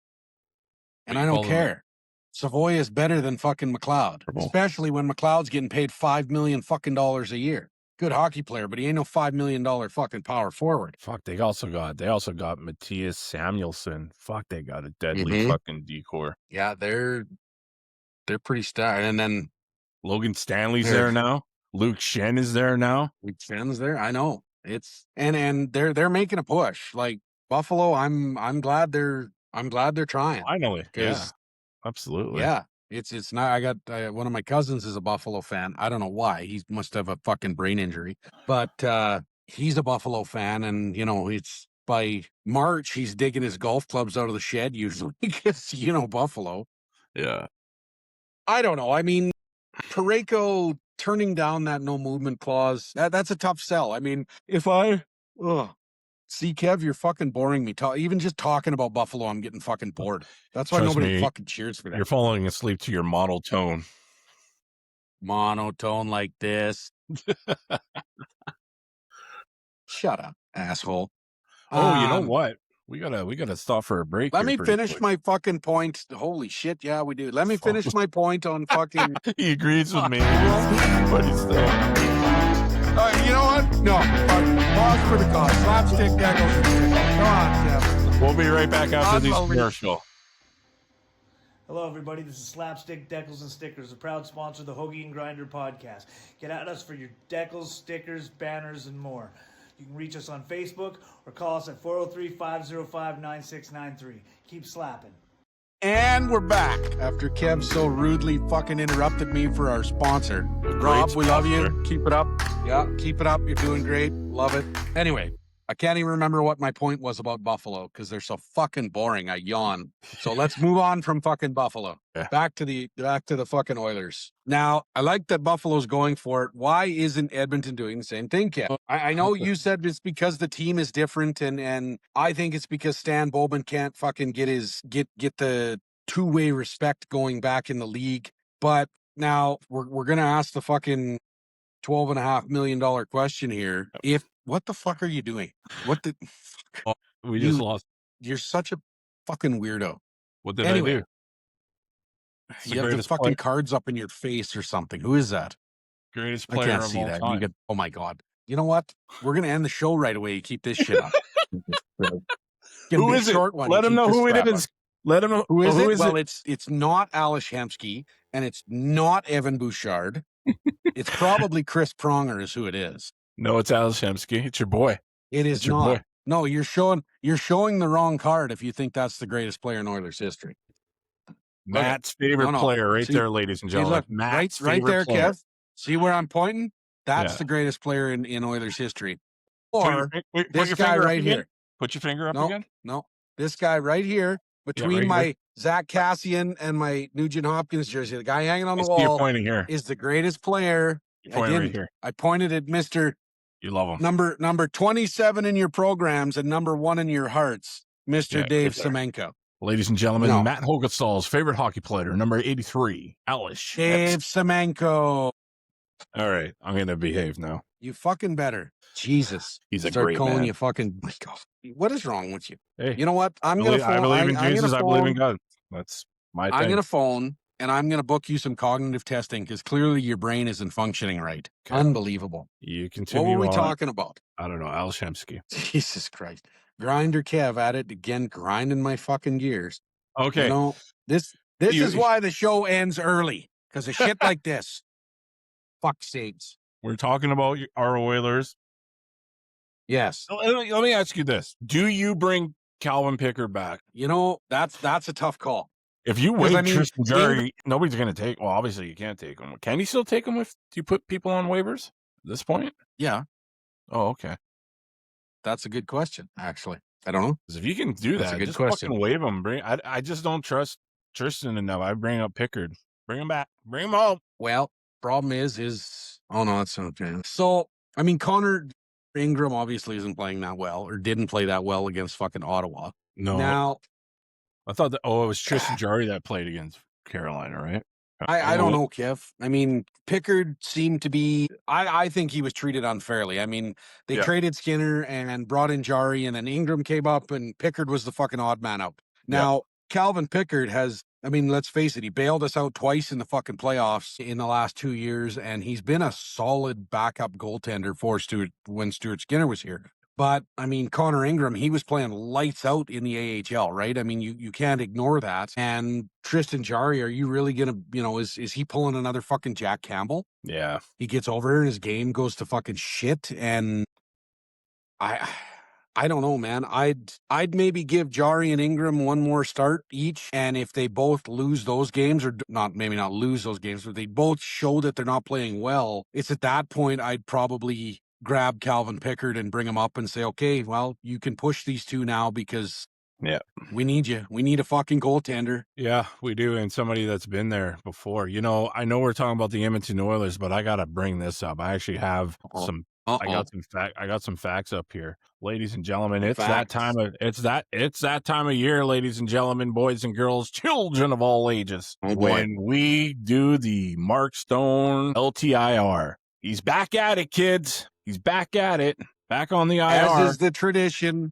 And I don't care. Savoy is better than fucking McLeod, especially when McLeod's getting paid $5 million fucking dollars a year. Good hockey player, but he ain't no $5 million fucking power forward. Fuck, they also got Matthias Samuelsson. Fuck, they got a deadly fucking decor. Yeah, they're pretty stacked. And then Logan Stanley's there now. Luke Shen is there now. Luke Shen's there. I know. It's and they're making a push. Like Buffalo, I'm glad they're trying. Finally, yeah, absolutely. Yeah, it's not. I got one of my cousins is a Buffalo fan. I don't know why. He must have a fucking brain injury, but he's a Buffalo fan, and it's by March he's digging his golf clubs out of the shed usually because Buffalo. Yeah, I don't know. I mean, Pareko turning down that no movement clause, that's a tough sell. I mean, see, Kev, you're fucking boring me. Even just talking about Buffalo, I'm getting fucking bored. That's why nobody fucking cheers for that. You're falling asleep to your monotone like this. Shut up, asshole. Oh, you know what? We gotta stop for a break. Let here me pretty finish quick. my fucking point. Holy shit, yeah, we do. Let me finish my point on fucking. He agrees with me, but he's still. You know what? No. Pause for the cause. Slapstick Deckles. Come on, Kev. We'll be right back after these commercials. Hello, everybody. This is Slapstick Decals and Stickers, a proud sponsor of the Hougie and Grinder podcast. Get at us for your decals, stickers, banners, and more. You can reach us on Facebook or call us at 403-505-9693. Keep slapping. And we're back after Kev so rudely fucking interrupted me for our sponsor. Rob, we love you. Keep it up. Yeah, keep it up. You're doing great. Love it. Anyway, I can't even remember what my point was about Buffalo because they're so fucking boring. I yawn. So let's move on from fucking Buffalo. Yeah. Back to the fucking Oilers. Now, I like that Buffalo's going for it. Why isn't Edmonton doing the same thing, Kev? I know you said it's because the team is different, and I think it's because Stan Bowman can't fucking get the two-way respect going back in the league. But now we're gonna ask the fucking $12.5 million question here. What the fuck are you doing? What the? Oh, we just lost. You're such a fucking weirdo. What did I do? You have the fucking cards up in your face or something. Who is that? Greatest player I can't of see all that. time. Oh my god! You know what? We're gonna end the show right away. You keep this shit up. Who is it? Let him know who it is. Let him know who is it. Well, it's not Ales Hemsky and it's not Evan Bouchard. It's probably Chris Pronger is who it is. No, it's Ales Hemsky. It's your boy. It is not. Boy. No, you're showing the wrong card if you think that's the greatest player in Oilers history. Matt's favorite player right there, ladies and gentlemen. Matt's right there, player. Kev. See where I'm pointing? That's the greatest player in Oilers history. Or this guy right here. Put your finger up again? No. This guy right here, between my Zach Cassian and my Nugent Hopkins jersey, the guy hanging on the wall pointing here. Is the greatest player. Right here. I pointed at Mr. You love him. Number 27 in your programs and number 1 in your hearts, Mr. Dave Semenko. Ladies and gentlemen, Matt Hogetsal's favorite hockey player, number 83, Ales. Dave Semenko. All right, I'm going to behave now. You fucking better. Jesus. He's a great man. Calling you fucking... What is wrong with you? Hey, you know what? I believe in Jesus. I believe in God. That's my thing. I'm going to phone, and I'm going to book you some cognitive testing because clearly your brain isn't functioning right. Okay. Unbelievable. You continue. What were we talking about? I don't know. Ales Hemsky. Jesus Christ. Grinder Kev at it again, grinding my fucking gears. Okay. You know, this is why the show ends early, because of shit like this. Fuck sakes. We're talking about our Oilers. Yes. Let me ask you this. Do you bring Calvin Pickard back? You know, that's a tough call. If you waive Tristan Jarry, nobody's going to take. Well, obviously you can't take him. Can you still take him if you put people on waivers at this point? Yeah. Oh, okay. That's a good question, actually. I don't know. Because if you can do that, just fucking waive him. I just don't trust Tristan enough. I bring up Pickard. Bring him back. Bring him home. Well, problem is oh no, that's not okay. So, I mean, Connor Ingram obviously isn't playing that well, or didn't play that well against fucking Ottawa. No. Now, I thought that. Oh, it was Tristan Jarry that played against Carolina, right? I don't know, Kev. I mean, Pickard seemed to be. I think he was treated unfairly. I mean, they traded Skinner and brought in Jarry, and then Ingram came up, and Pickard was the fucking odd man out. Now, Calvin Pickard has. I mean, let's face it, he bailed us out twice in the fucking playoffs in the last 2 years, and he's been a solid backup goaltender for when Stuart Skinner was here. But, I mean, Connor Ingram, he was playing lights out in the AHL, right? I mean, you can't ignore that. And Tristan Jarry, are you really going to, is he pulling another fucking Jack Campbell? Yeah. He gets over here and his game goes to fucking shit, and I don't know, man. I'd maybe give Jarry and Ingram one more start each, and if they both lose those games, or maybe not lose those games, but they both show that they're not playing well, it's at that point I'd probably grab Calvin Pickard and bring him up and say, okay, well, you can push these two now because we need you. We need a fucking goaltender. Yeah, we do, and somebody that's been there before. I know we're talking about the Edmonton Oilers, but I got to bring this up. I actually have some. I got some facts up here, ladies and gentlemen. It's that time of year, ladies and gentlemen, boys and girls, children of all ages. When we do the Mark Stone LTIR, he's back at it, kids. He's back at it, back on the IR. As is the tradition.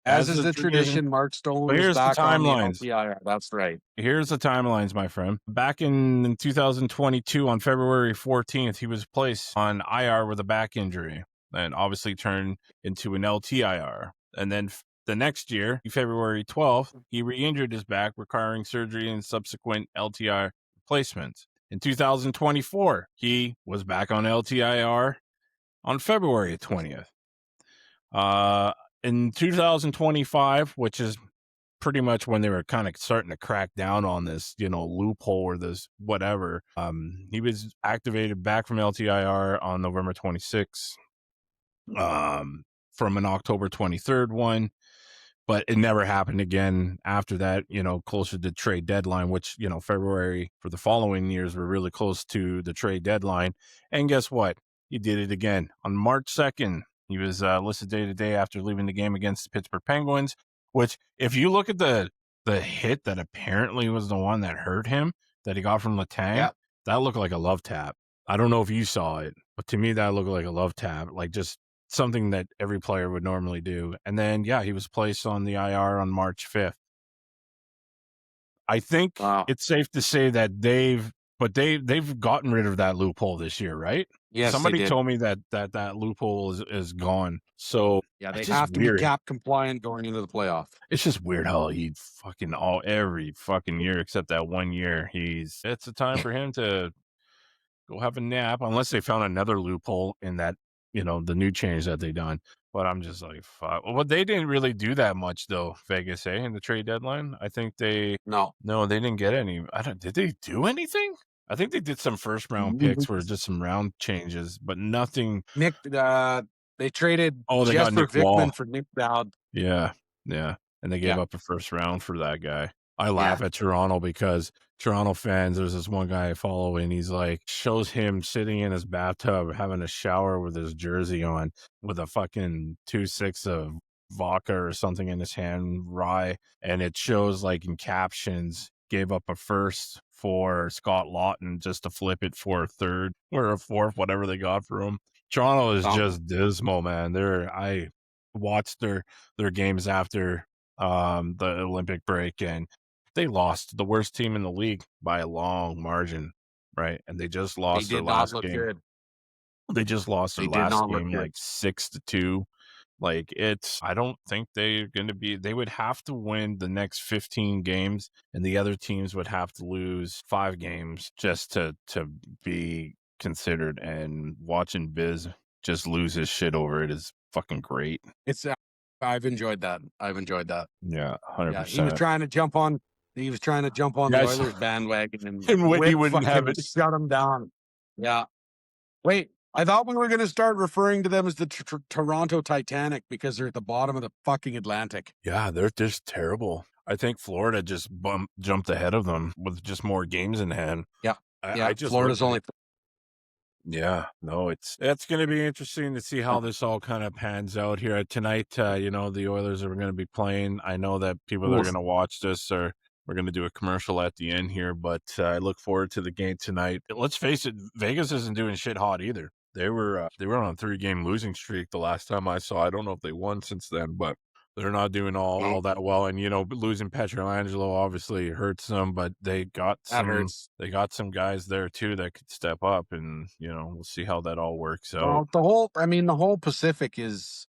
As is the tradition, Mark Stone But is here's the back on the timelines. LTIR. That's right. Here's the timelines, my friend. Back in 2022, on February 14th, he was placed on IR with a back injury and obviously turned into an LTIR. And then the next year, February 12th, he re-injured his back, requiring surgery and subsequent LTIR replacement. In 2024, he was back on LTIR on February 20th. In 2025, which is pretty much when they were kind of starting to crack down on this, loophole or this whatever. He was activated back from LTIR on November 26th, from an October 23rd one, but it never happened again after that, closer to trade deadline, which, February for the following years were really close to the trade deadline. And guess what? He did it again on March 2nd. He was listed day to day after leaving the game against the Pittsburgh Penguins, which if you look at the hit that apparently was the one that hurt him that he got from Letang, that looked like a love tap. I don't know if you saw it, but to me that looked like a love tap, like just something that every player would normally do. And then, he was placed on the IR on March 5th. I think it's safe to say that they've gotten rid of that loophole this year, right? Yes, somebody told me that loophole is gone. So yeah, they have to be cap compliant going into the playoff. It's just weird how he fucking every fucking year except that 1 year it's a time for him to go have a nap, unless they found another loophole in that, the new change that they done. But I'm just like, fuck. Well, they didn't really do that much though, Vegas, in the trade deadline. I think they no, they didn't get any. Did they do anything? I think they did some first round picks for just some round changes, but nothing. Nick, they traded they got Nick Vikman for Nick Dowd. Yeah. And they gave up a first round for that guy. I laugh at Toronto because Toronto fans, there's this one guy I follow and he's like, shows him sitting in his bathtub having a shower with his jersey on with a fucking 2.6 of vodka or something in his hand, rye. And it shows like in captions, gave up a first for Scott Lawton just to flip it for a third or a fourth, whatever they got for him. Toronto is just dismal, man. I watched their games after the Olympic break, and they lost the worst team in the league by a long margin, right? And they just lost their last game. Good. They just lost their last game like 6-2. Like I don't think they're going to they would have to win the next 15 games and the other teams would have to lose 5 games just to be considered. And watching Biz just lose his shit over it is fucking great. I've enjoyed that. Yeah, 100%. Yeah, he was trying to jump on the Oilers bandwagon and Whitney wouldn't have it. Shut him down. Yeah. Wait, I thought we were going to start referring to them as the Toronto Titanic because they're at the bottom of the fucking Atlantic. Yeah, they're just terrible. I think Florida just jumped ahead of them with just more games in hand. Yeah. I just Florida's only. Yeah, no, it's going to be interesting to see how this all kind of pans out here tonight. The Oilers are going to be playing. I know that people that are going to watch this we're going to do a commercial at the end here, but I look forward to the game tonight. Let's face it, Vegas isn't doing shit hot either. They were on a 3-game losing streak the last time I saw. I don't know if they won since then, but they're not doing all that well. And losing Pietrangelo obviously hurts them, but they got some guys there too that could step up, and we'll see how that all works out. Well, the whole Pacific is,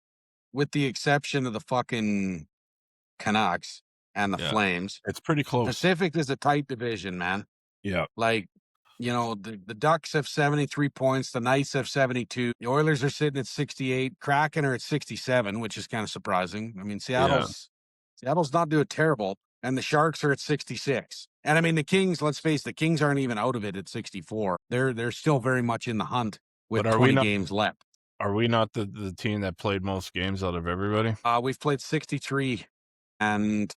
with the exception of the fucking Canucks and the Flames, it's pretty close. Pacific is a tight division, man. Yeah. Like, the Ducks have 73 points. The Knights have 72. The Oilers are sitting at 68. Kraken are at 67, which is kind of surprising. I mean, Seattle's not doing terrible. And the Sharks are at 66. And I mean, the Kings, let's face it, the Kings aren't even out of it at 64. They're still very much in the hunt with 20 games left. Are we not the team that played most games out of everybody? We've played 63. And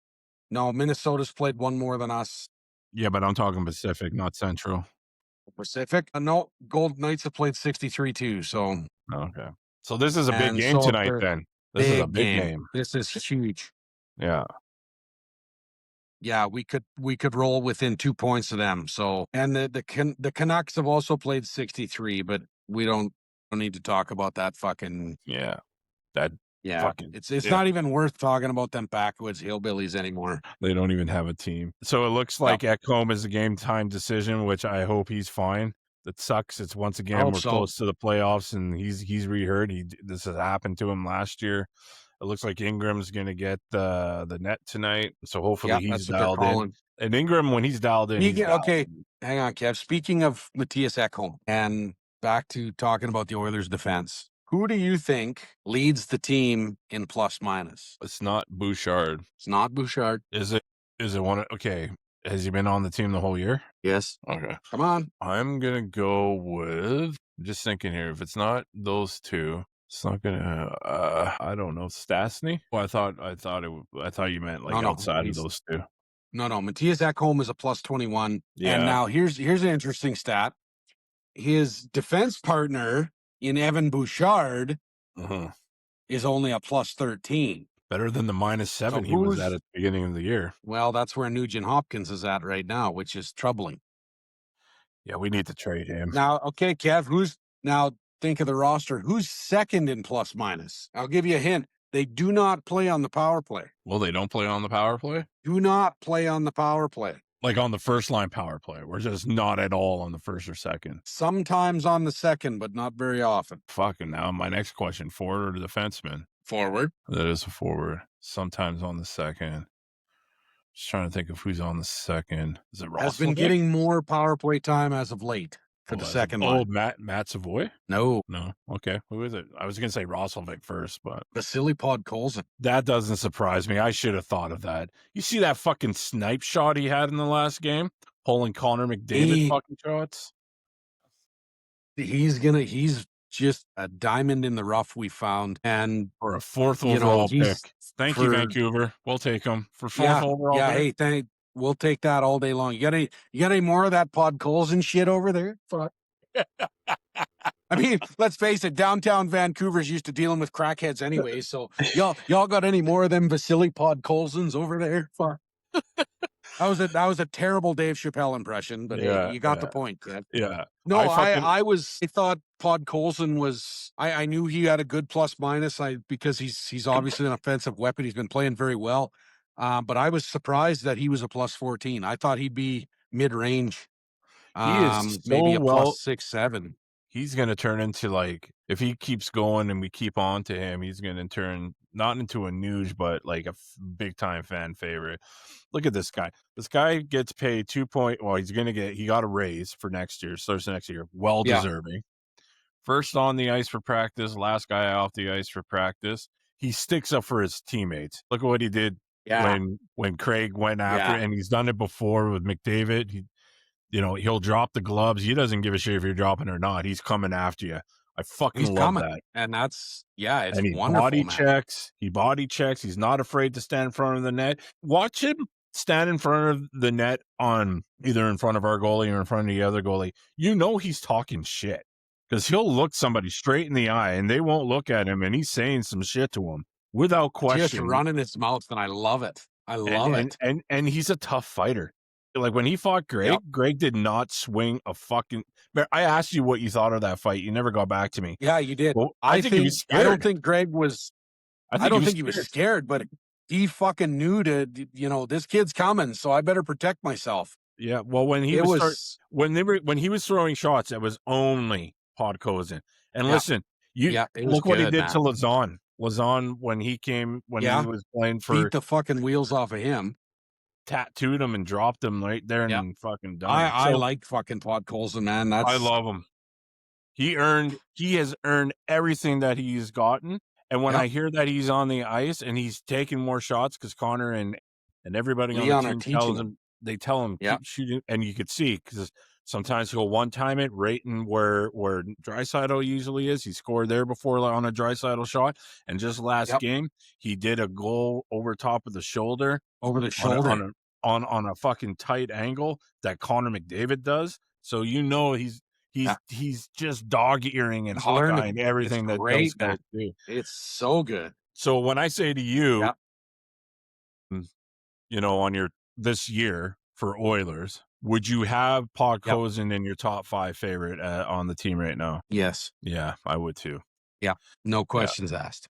no, Minnesota's played one more than us. Yeah, but I'm talking Pacific, not Central. Pacific? No, Golden Knights have played 63 too. So okay. So this is a big game tonight. Then this is a big game. This is huge. Yeah. Yeah, we could roll within 2 points of them. So, and the Canucks have also played 63, but we don't need to talk about that fucking. Yeah. That Yeah, Fucking, it's not even worth talking about them backwoods hillbillies anymore. they don't even have a team. So it looks like Ekholm is a game time decision, which I hope he's fine. That sucks. It's once again we're close to the playoffs, and he's rehurt. This has happened to him last year. It looks like Ingram's gonna get the net tonight, so hopefully he's dialed in. And Ingram, when he's dialed in, hang on, Kev. Speaking of Matthias Ekholm, and back to talking about the Oilers' defense, who do you think leads the team in plus minus? It's not Bouchard. It's not Bouchard. Is it? Is it one? Okay. Has he been on the team the whole year? Yes. Okay. Come on. I'm gonna go with. I'm just thinking here. If it's not those two, it's not gonna. I don't know. Stastny. Well, I thought you meant like outside of those two. No. Matthias Ekholm is a plus 21. Yeah. And now here's an interesting stat. His defense partner in Evan Bouchard is only a plus 13. Better than the -7 he was at the beginning of the year. Well, that's where Nugent Hopkins is at right now, which is troubling. Yeah, we need to trade him. Now, okay, Kev, now think of the roster. Who's second in plus minus? I'll give you a hint. They do not play on the power play. Well, they don't play on the power play? Do not play on the power play. Like on the first line power play. We're just not at all on the first or second. Sometimes on the second, but not very often. Fucking now, my next question, forward or defenseman? Forward. That is a forward. Sometimes on the second. Just trying to think of who's on the second. Is it Ross? Has been getting more power play time as of late for the second line. Oh, Matt Savoy? No. Okay. Who is it? I was going to say Roslovic first, but Vasily Podkolzin. That doesn't surprise me. I should have thought of that. You see that fucking snipe shot he had in the last game? Pulling Connor McDavid fucking shots? He's just a diamond in the rough we found. And for a fourth overall pick. Thank you, Vancouver. We'll take him for fourth overall pick. Hey, we'll take that all day long. You got any more of that Podkolzin shit over there? Fuck. I mean, let's face it, downtown Vancouver's used to dealing with crackheads anyway, so y'all got any more of them Vasily Podkolzins over there? Fuck. That was a terrible Dave Chappelle impression, but hey, you got the point, kid. Yeah. No, I thought Podkolzin was. I knew he had a good plus minus. Because he's obviously an offensive weapon. He's been playing very well, but I was surprised that he was a plus 14. I thought he'd be mid range. He is maybe a plus 6-7. He's going to turn into, like, if he keeps going and we keep on to him, he's going to turn not into a Nuge, but like a big time fan favorite. Look at this guy. This guy gets paid he got a raise for next year, starts next year. Well deserving. First on the ice for practice, last guy off the ice for practice. He sticks up for his teammates. Look at what he did when Craig went after, and he's done it before with McDavid. He'll drop the gloves. He doesn't give a shit if you're dropping or not. He's coming after you. I fucking love that. And that's, it's he wonderful. He body checks. He's not afraid to stand in front of the net. Watch him stand in front of the net on either in front of our goalie or in front of the other goalie. He's talking shit because he'll look somebody straight in the eye and they won't look at him, and he's saying some shit to him without question. Just running his mouth, and I love it. I love it. And he's a tough fighter. Like when he fought Greg, Greg did not swing a fucking. I asked you what you thought of that fight. You never got back to me. Yeah, you did. Well, I think he was scared. I don't think Greg was. I don't think he was scared, but he fucking knew this kid's coming, so I better protect myself. Yeah. Well, when he when he was throwing shots, it was only Podkolzin. And listen, look what he did to Lazon. Lazon when he was playing for, beat the fucking wheels off of him. Tattooed him and dropped him right there and fucking done. I like fucking Podkolzin, man. I love him. He has earned everything that he's gotten. And when I hear that he's on the ice and he's taking more shots because Connor and everybody on the team tell him keep shooting, and you could see because sometimes he'll one-time it right in where Draisaitl usually is. He scored there before on a Draisaitl shot, and just last game he did a goal over top of the shoulder. On a fucking tight angle that Connor McDavid does. So he's just dog-earing and Hawkeye-ing everything that those guys do. It's so good. So when I say to you, on your this year for Oilers, would you have Podkolzin in your top 5 favorite on the team right now? Yes. Yeah, I would too. Yeah, no questions asked.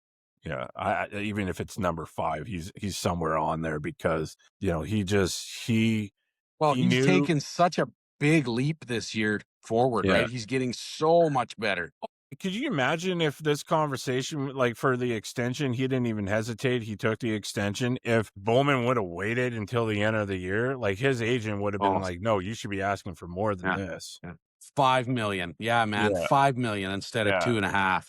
Yeah, even if it's number 5, he's somewhere on there because he Well, he's knew. taken such a big leap this year forward, Yeah. right? He's getting so much better. Could you imagine if this conversation, like for the extension, he didn't even hesitate. He took the extension. If Bowman would have waited until the end of the year, like his agent would have been like, no, you should be asking for more than this. Yeah. 5 million. Yeah, man. Yeah. 5 million instead of 2.5.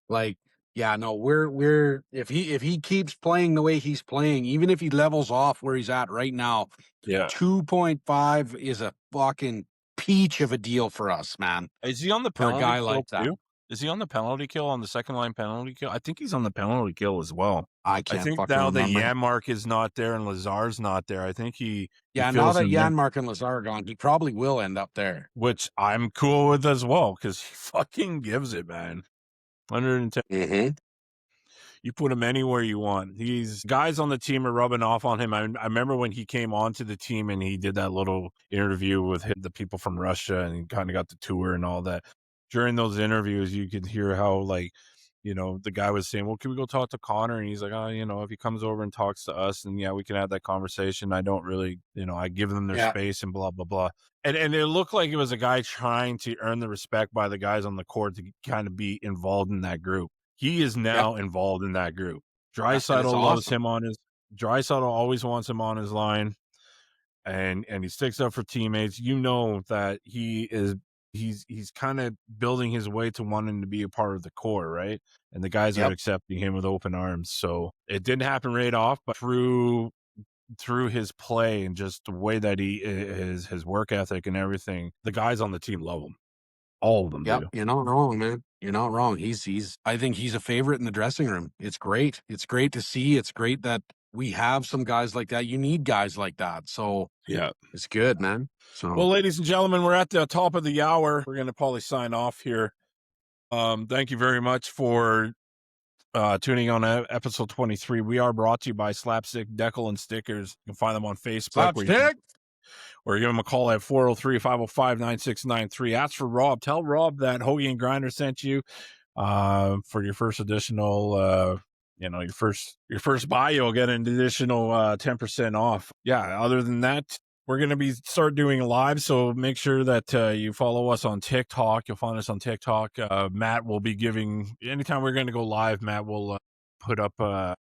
Like, yeah, no, we're if he keeps playing the way he's playing, even if he levels off where he's at right now, Yeah. 2.5 is a fucking peach of a deal for us, man. Is he on the For a penalty guy kill like that. too? Is he on the penalty kill, on the second line penalty kill? I think he's on the penalty kill as well. I I can't think fucking now that remember. Janmark is not there and Lazar's not there, I think he Yeah, now fills that in Janmark and Lazar are gone, he probably will end up there. which I'm cool with as well because he fucking gives it, man. 110. Mm-hmm. You put him anywhere you want. These guys on the team are rubbing off on him. I remember when he came onto the team and he did that little interview with the people from Russia and he kind of got the tour and all that. During those interviews, you could hear how, like, the guy was saying, well, can we go talk to Connor? And he's like, oh, if he comes over and talks to us, and yeah, we can have that conversation. I don't really, I give them their space and blah, blah, blah. And it looked like it was a guy trying to earn the respect by the guys on the court to kind of be involved in that group. He is now involved in that group. Draisaitl loves him on his. Draisaitl always wants him on his line, and he sticks up for teammates. You know that he's kind of building his way to wanting to be a part of the core, right? And the guys are accepting him with open arms. So it didn't happen right off, but through his play and just the way that he his work ethic and everything, the guys on the team love him. All of them do. You're not wrong, man. You're not wrong. I think he's a favorite in the dressing room. It's great. It's great to see. It's great that we have some guys like that. You need guys like that. So yeah, it's good, man. So, well, ladies and gentlemen, we're at the top of the hour. We're going to probably sign off here. Thank you very much for tuning on episode 23. We are brought to you by Slapstick Decal and Stickers. You can find them on Facebook. Slapstick! Or give them a call at 403-505-9693. Ask for Rob. Tell Rob that Hougie and Grinder sent you for your first additional, your first buy, you'll get an additional 10% off. Yeah, other than that, we're going to start doing live, so make sure that you follow us on TikTok. You'll find us on TikTok. Matt will be anytime we're going to go live, Matt will put up a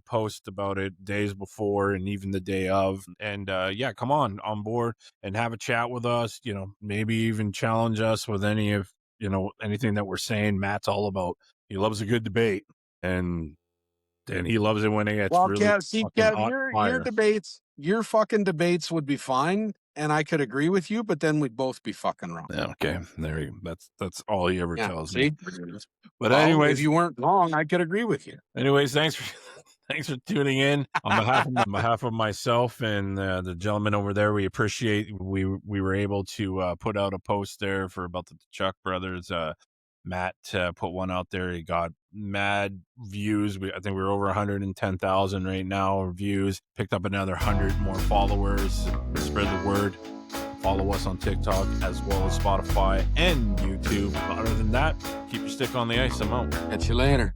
post about it days before and even the day of. And come on board and have a chat with us, maybe even challenge us with anything that we're saying. Matt's all about, he loves a good debate, and he loves it when it gets really Kev, your fucking debates would be fine and I could agree with you, but then we'd both be fucking wrong. Yeah, okay, there you go. That's all he ever tells me. But well, anyways, if you weren't wrong, I could agree with you. Anyways, thanks for tuning in. On behalf of myself and the gentleman over there, we appreciate we were able to put out a post there for about the Chuck brothers. Matt put one out there. He got mad views. I think we're over 110,000 right now views. Picked up another 100 more followers. Spread the word. Follow us on TikTok as well as Spotify and YouTube. Other than that, keep your stick on the ice. I'm out. Catch you later.